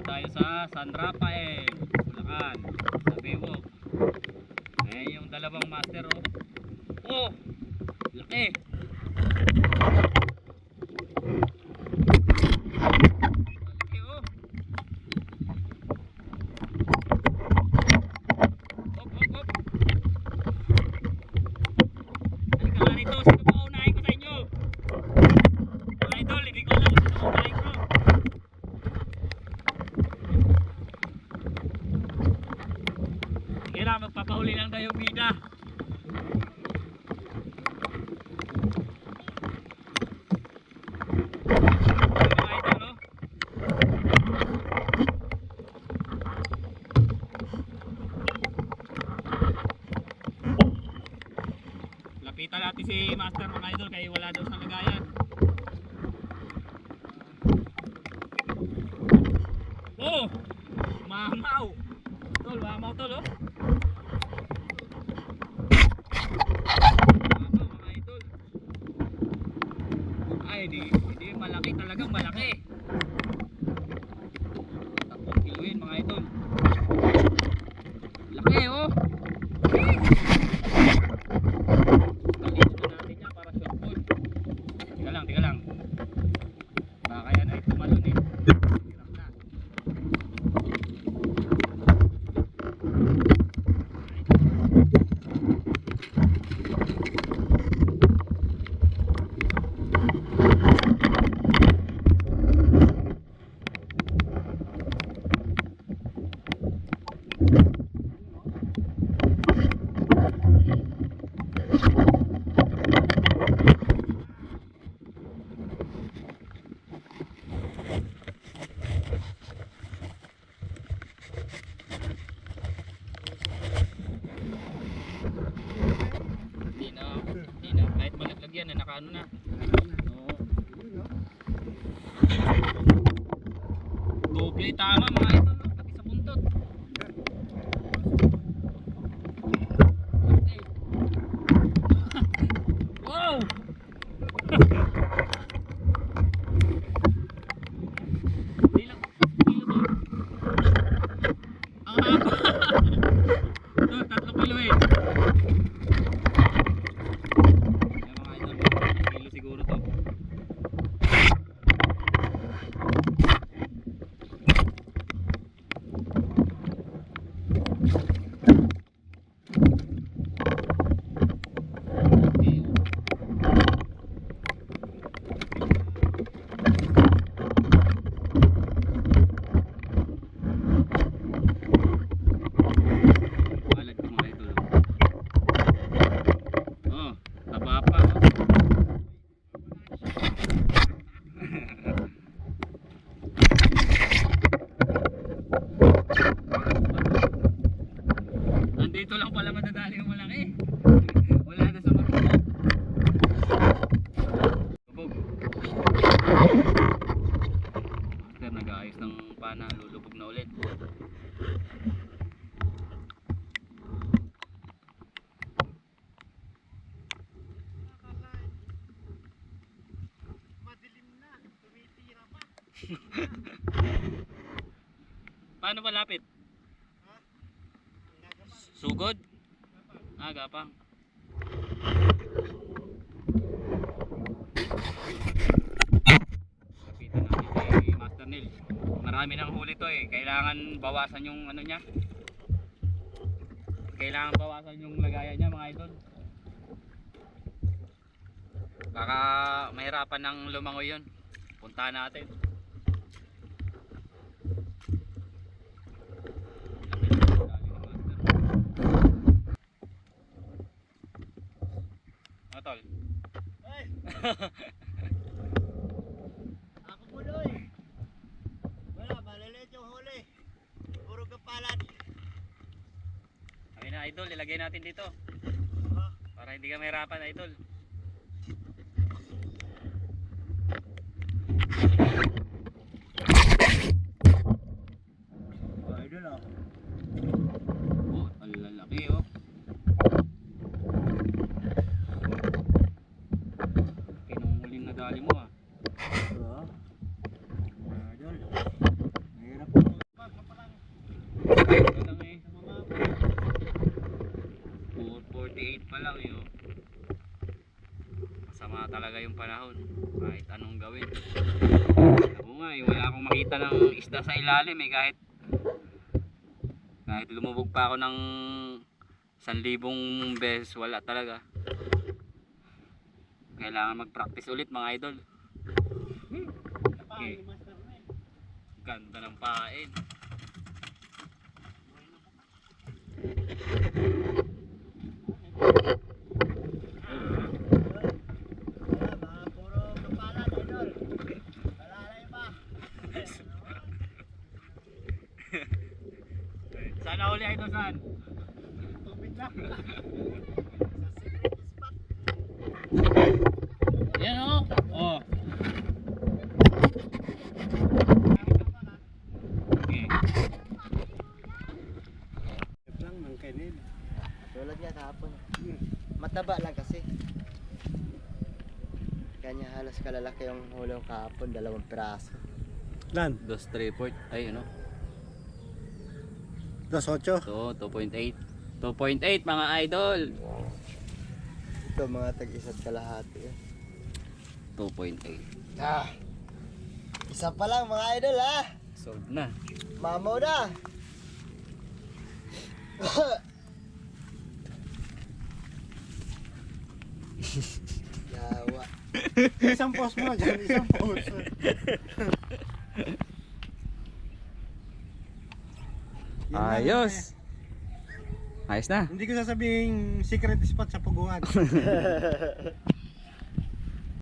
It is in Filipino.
tayo sa San Rafael, Bulacan, sa Baywalk. Ayan yung dalawang master, oh. Oh, laki. Laki, oh. Hop, hop, hop. Halika nga rito, sino ba unahin ko sa inyo? Mga idol, hindi ko alam kung sino unahin ko. Sige lang, magpapahuli lang tayo bida. Mga idol, oh. Lapitan natin si Master, mga idol, kaya wala daw sa lagayan. Oh! Mamaw! Tol, mamaw tol, oh. Mamaw, mga idol. Ay, hindi malaki, talagang malaki. 3 kilo yun, mga idol. Laki, oh. Talitin na natin yan para short ball. Tiga lang. Baka yan ay tumalon, eh. Hirap na. Hindi na, kahit malaglag yan, nakaano na. Oo. Doble tama, mga ito, no? Pati sa buntot. Okay. Wow! Hindi lang, kilo to. Ang haba. Ito, 3 kilo eh. Kilo siguro to. Balad ko mga idol. Oh, taba pa. Andito lang pala madadali yung malaki. Wala na sa magkita. Lubog. Master, nag-aayos ng pana. Lulubog na ulit. Madilim na, tumitira pa. Paano malapit? Ha? Sugod? Gapang. Lapitan natin si Master Neil. Marami ng huli to eh. Kailangan bawasan yung ano niya. Kailangan bawasan yung lagayan niya, mga idol. Baka mahirapan ng lumangoy yun. Puntahan natin. Tol. Ay! Ako po doy. Wala, maliliit yung huli. Puro kapalat. Ayun na idol, ilagay natin dito. Para hindi ka mahirapan idol. Idol ah. Oh, ang lalaki oh. Kinuhuling na dali mo ah. Idol. Mahirap. ng panahon. Kahit anong gawin. Ako nga eh, wala akong makita ng isda sa ilalim eh. Kahit lumubog pa ako ng 1,000 beses, wala talaga. Kailangan mag-practice ulit mga idol. Okay. Ganda ng pain. Wala, mga puro kapalan, idol. Wala na iba. Saan na uli idol, saan? Tubig lang. Yan o. Oh. Okay. lang ng kanin. Tulad nga kahapon. Mataba lang kasi. Kanya halos kalalaki yung hulong kahapon, 2 piraso. Lan, 2.3 ay ano? 2.8. So, 2.8. 2.8 mga idol. Ito mga tag-isa't kalahati. 2.8. Ah, isa pa lang mga idol ha. Sold na. Mamaw na. Yawa. Isang post mo dyan, isang post. Yun lang. Ayos. Ayos na. Hindi ko sasabihin secret spot sa Puguan.